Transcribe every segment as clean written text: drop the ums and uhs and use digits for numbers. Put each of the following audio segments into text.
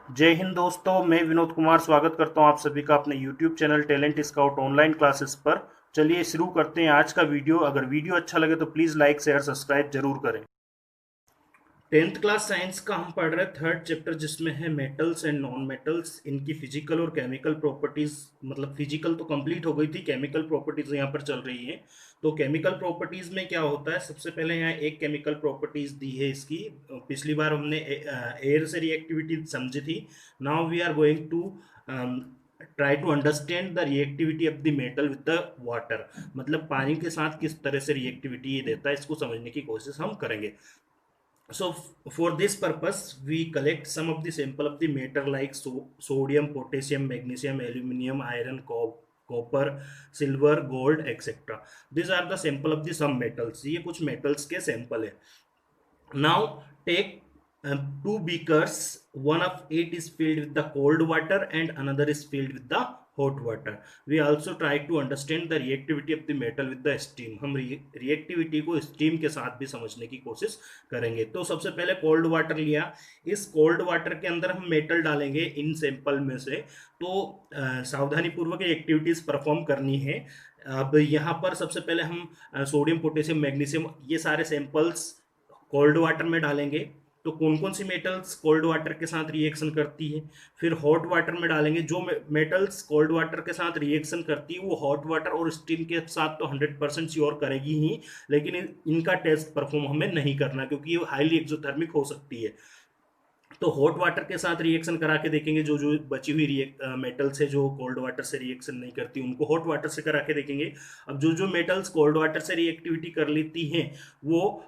जय हिंद दोस्तों, मैं विनोद कुमार स्वागत करता हूं आप सभी का अपने YouTube channel talent scout online classes पर। चलिए शुरू करते हैं आज का वीडियो। अगर वीडियो अच्छा लगे तो प्लीज़ लाइक शेयर सब्सक्राइब जरूर करें। 10th क्लास साइंस का हम पढ़ रहे हैं थर्ड चैप्टर, जिसमें है मेटल्स एंड नॉन मेटल्स, इनकी फिजिकल और केमिकल प्रॉपर्टीज। मतलब फिजिकल तो कंप्लीट हो गई थी, केमिकल प्रॉपर्टीज यहाँ पर चल रही हैं। तो केमिकल प्रॉपर्टीज में क्या होता है, सबसे पहले यहाँ एक केमिकल प्रॉपर्टीज दी है इसकी। पिछली बार हमने एयर से रिएक्टिविटी समझी थी। Now we are going to try to understand the reactivity of the metal with the water. मतलब पानी के साथ किस तरह से रिएक्टिविटी ये देता है, इसको समझने की कोशिश हम करेंगे। So for this purpose, we collect some of the sample of the metal like sodium, potassium, magnesium, aluminum, iron, copper, silver, gold, etc. These are the sample of the some metals. ये कुछ metals के sample है. Now take two beakers. One of it is filled with the cold water and another is filled with the hot water. We also try to understand the reactivity of the metal with the steam. हम reactivity को steam के साथ भी समझने की कोशिश करेंगे। तो सबसे पहले कोल्ड वाटर लिया। इस कोल्ड वाटर के अंदर हम मेटल डालेंगे इन सैंपल में से। तो सावधानी पूर्वक एक्टिविटीज परफॉर्म करनी है। अब यहाँ पर सबसे पहले हम सोडियम, पोटेशियम, मैग्नीशियम, ये सारे सैंपल्स कोल्ड वाटर में डालेंगे। तो कौन कौन सी मेटल्स कोल्ड वाटर के साथ रिएक्शन करती है, फिर हॉट वाटर में डालेंगे। जो मेटल्स कोल्ड वाटर के साथ रिएक्शन करती है वो हॉट वाटर और स्टीम के साथ तो 100% श्योर करेगी ही, लेकिन इनका टेस्ट परफॉर्म हमें नहीं करना, क्योंकि ये हाईली एक्सोथर्मिक हो सकती है। तो हॉट वाटर के साथ रिएक्शन करा के देखेंगे। जो जो बची हुई मेटल्स है जो कोल्ड वाटर से रिएक्शन नहीं करती, उनको हॉट वाटर से करा के देखेंगे। अब जो जो मेटल्स कोल्ड वाटर से रिएक्टिविटी कर लेती हैं वो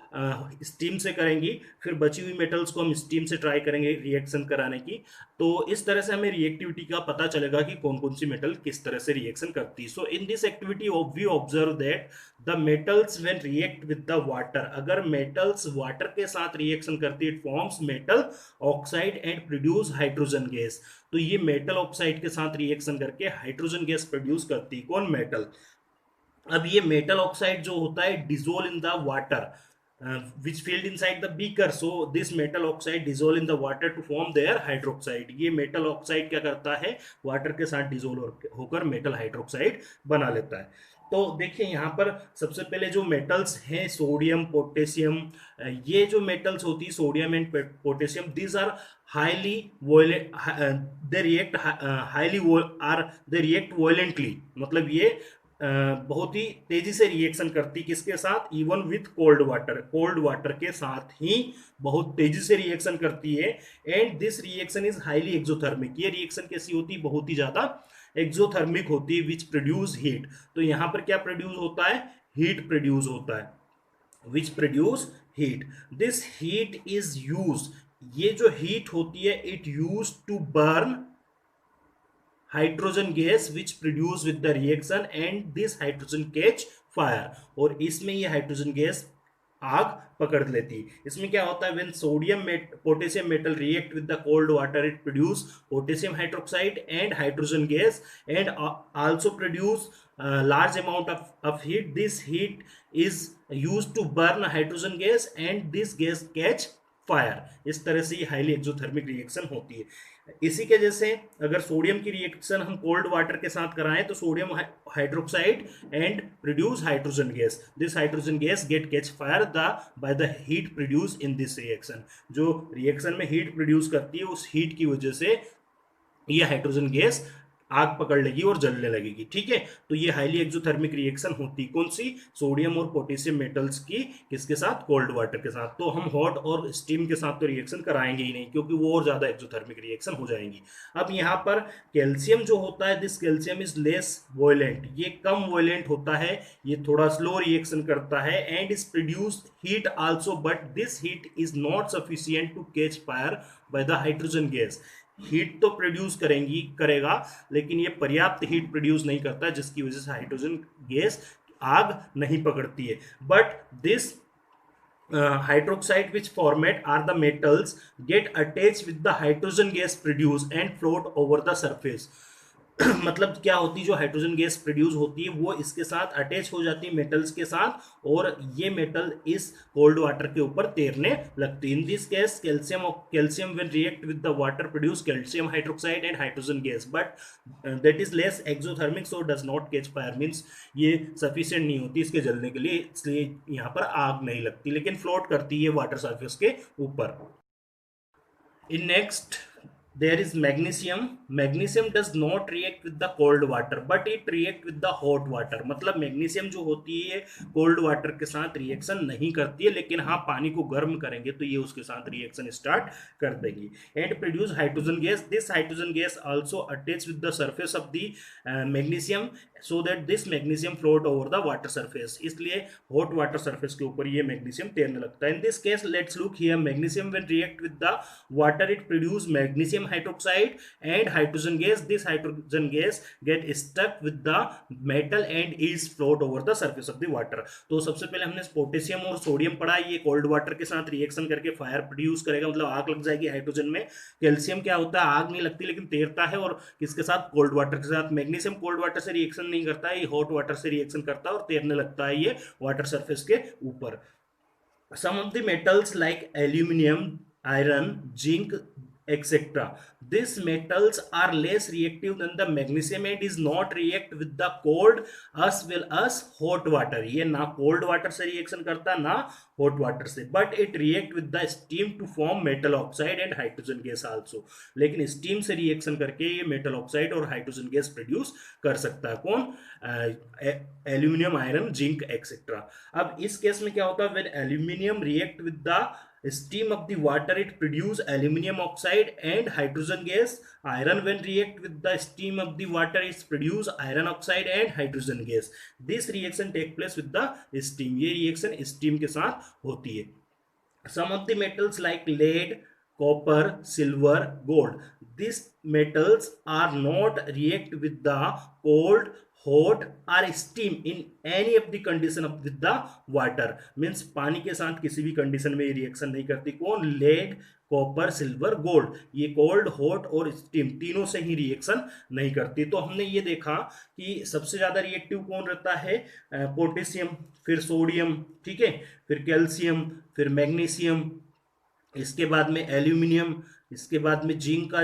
स्टीम से करेंगी। फिर बची हुई मेटल्स को हम स्टीम से ट्राई करेंगे रिएक्शन कराने की। तो इस तरह से हमें रिएक्टिविटी का पता चलेगा कि कौन कौन सी मेटल किस तरह से रिएक्शन करती है। So in this activity we observe that the metals when react with the water, अगर मेटल्स वाटर के साथ रिएक्शन करती है, it forms metal oxide and produce hydrogen gas. तो ये मेटल ऑक्साइड के साथ रिएक्शन करके हाइड्रोजन गैस प्रोड्यूस करती है। कौन? मेटल। अब ये मेटल ऑक्साइड जो होता है dissolve in the water which filled inside the beaker, so this metal oxide dissolve in the water to form their hydroxide। ये मेटल ऑक्साइड क्या करता है, वाटर के साथ डिजोल्व होकर मेटल हाइड्रोक्साइड बना लेता है। तो देखिए यहाँ पर सबसे पहले जो मेटल्स हैं सोडियम, पोटेशियम, ये जो मेटल्स होती है sodium and potassium, these are highly they react highly are they react violently. मतलब ये बहुत ही तेजी से रिएक्शन करती, किसके साथ? Even with cold water, cold water के साथ ही बहुत तेजी से रिएक्शन करती है। And this reaction is highly exothermic. ये रिएक्शन कैसी होती है? बहुत ही ज्यादा एक्सोथर्मिक होती है, विच प्रोड्यूस हीट। तो यहां पर क्या प्रोड्यूस होता है? हीट प्रोड्यूस होता है, which produce heat. This heat is use, ये जो हीट होती है it use to burn hydrogen gas which produce with the reaction and this hydrogen catch fire. और इसमें ये हाइड्रोजन गैस आग पकड़ लेती है। इसमें क्या होता है? When sodium potassium metal react with the cold water it produce potassium hydroxide and hydrogen gas and also produce large amount of heat. This heat is used to burn hydrogen gas and this gas catch fire. इस तरह से highly exothermic reaction होती है। इसी के जैसे अगर sodium की रिएक्शन हम कोल्ड वाटर के साथ कराएं तो sodium hydroxide and produce hydrogen gas, this hydrogen gas get catch fire the by the heat produce in this reaction. जो रिएक्शन में हीट प्रोड्यूस करती है उस हीट की वजह से ये हाइड्रोजन गैस आग पकड़ लेगी और जलने लगेगी। ठीक है, तो ये हाईली एक्सोथर्मिक रिएक्शन होती कौन सी? सोडियम और पोटेशियम मेटल्स की, किसके साथ? कोल्ड वाटर के साथ। तो हम हॉट और स्टीम के साथ तो रिएक्शन कराएंगे ही नहीं, क्योंकि वो और ज्यादा एक्सोथर्मिक रिएक्शन हो जाएंगी। अब यहाँ पर कैल्शियम जो होता है, this calcium is less violent, ये कम वॉयलेंट होता है, ये थोड़ा स्लो रिएक्शन करता है and is produce heat also, but this heat is not sufficient to catch fire by the hydrogen gas. Heat तो प्रोड्यूस करेगा, लेकिन ये पर्याप्त हीट प्रोड्यूस नहीं करता, जिसकी वजह से हाइड्रोजन गैस आग नहीं पकड़ती है। But this hydroxide which format are the metals get attached with the hydrogen gas produced and float over the surface। मतलब क्या होती है, जो हाइड्रोजन गैस प्रोड्यूस होती है वो इसके साथ अटैच हो जाती है मेटल्स के साथ, और ये मेटल इस कोल्ड वाटर के ऊपर तैरने लगती है। In this case calcium will react with the water produce calcium hydroxide and hydrogen gas, but that is less exothermic so does not catch fire, means ये सफिशिएंट नहीं होती इसके जलने के लिए, इसलिए यहाँ पर आग नहीं लगती, लेकिन फ्लोट करती है वाटर सरफेस के ऊपर। In next, there is magnesium. Magnesium does not react with the cold water, but it react with the hot water. मतलब मैग्नीशियम जो होती है कोल्ड वाटर के साथ रिएक्शन नहीं करती है, लेकिन हाँ पानी को गर्म करेंगे तो ये उसके साथ रिएक्शन स्टार्ट कर देगी and produce hydrogen gas. This hydrogen gas also attach with the surface of the magnesium so that this magnesium float over the water surface, इसलिए हॉट वाटर सरफेस के ऊपर ये मैग्नीशियम तैरने लगता है। In this case let's look here, magnesium when react with the water it produce magnesium hydroxide and hydrogen gas. This hydrogen gas get stuck with the metal and is float over the surface of the water. तो सबसे पहले हमने potassium और sodium पढ़ा, ये cold water के साथ reaction करके फायर प्रोड्यूस करेगा, मतलब आग लग जाएगी हाइड्रोजन में। कैल्शियम क्या होता है, आग नहीं लगती लेकिन तैरता है, और किसके साथ, कोल्ड वाटर के साथ। मैग्नीशियम कोल्ड वाटर से रिएक्शन नहीं करता है, ये हॉट वाटर से रिएक्शन करता है और तैरने लगता है ये वाटर सरफेस के ऊपर। Some of the metals like aluminum, iron, zinc, etc. These metals are less reactive than the magnesium and is not react with the cold as well as hot water. ये ना cold water से reaction करता ना hot water से, but it react with the steam to form metal oxide and hydrogen gas also. लेकिन steam से reaction करके ये metal oxide और hydrogen gas produce कर सकता है कौन, एल्यूमिनियम, आयरन, जिंक एक्सेट्रा। अब इस केस में क्या होता है, when aluminium react with the steam of the water it produce aluminum oxide and hydrogen gas. Iron when react with the steam of the water it produce iron oxide and hydrogen gas. This reaction take place with the steam, ये reaction steam के साथ होती है। Some of the metals like lead, copper, silver, gold, these metals are not react with the cold, hot or steam in any of the condition of with the water, means पानी के साथ किसी भी condition में ये reaction नहीं करती। कौन, लेड, कॉपर, सिल्वर, गोल्ड, ये कोल्ड, हॉट और स्टीम तीनों से ही रिएक्शन नहीं करती। तो हमने ये देखा कि सबसे ज्यादा रिएक्टिव कौन रहता है, पोटेशियम, फिर सोडियम, ठीक है, फिर कैल्शियम, फिर मैग्नीशियम, इसके बाद में एल्यूमिनियम, इसके बाद में जिंक का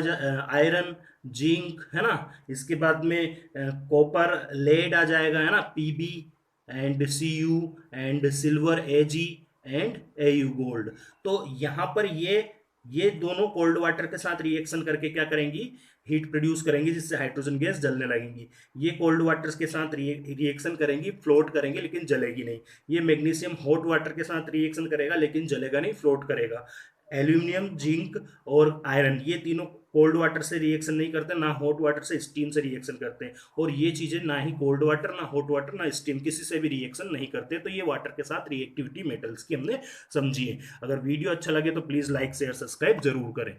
आयरन, जिंक है ना, इसके बाद में कॉपर, लेड आ जाएगा है ना, PB and CU and silver AG and AU gold. तो यहाँ पर ये दोनों कोल्ड वाटर के साथ रिएक्शन करके क्या करेंगी, हीट प्रोड्यूस करेंगी जिससे हाइड्रोजन गैस जलने लगेंगी। ये कोल्ड वाटर के साथ रिएक्शन करेंगी, फ्लोट करेंगे लेकिन जलेगी नहीं। ये मैग्नीशियम हॉट वाटर के साथ रिएक्शन करेगा लेकिन जलेगा नहीं, फ्लोट करेगा। एल्यूमिनियम, जिंक और आयरन ये तीनों कोल्ड वाटर से रिएक्शन नहीं करते, ना हॉट वाटर से, स्टीम से रिएक्शन करते हैं। और ये चीजें ना ही कोल्ड वाटर, ना हॉट वाटर, ना स्टीम, किसी से भी रिएक्शन नहीं करते। तो ये वाटर के साथ रिएक्टिविटी मेटल्स की हमने समझी है। अगर वीडियो अच्छा लगे तो प्लीज लाइक, शेयर, सब्सक्राइब जरूर करें।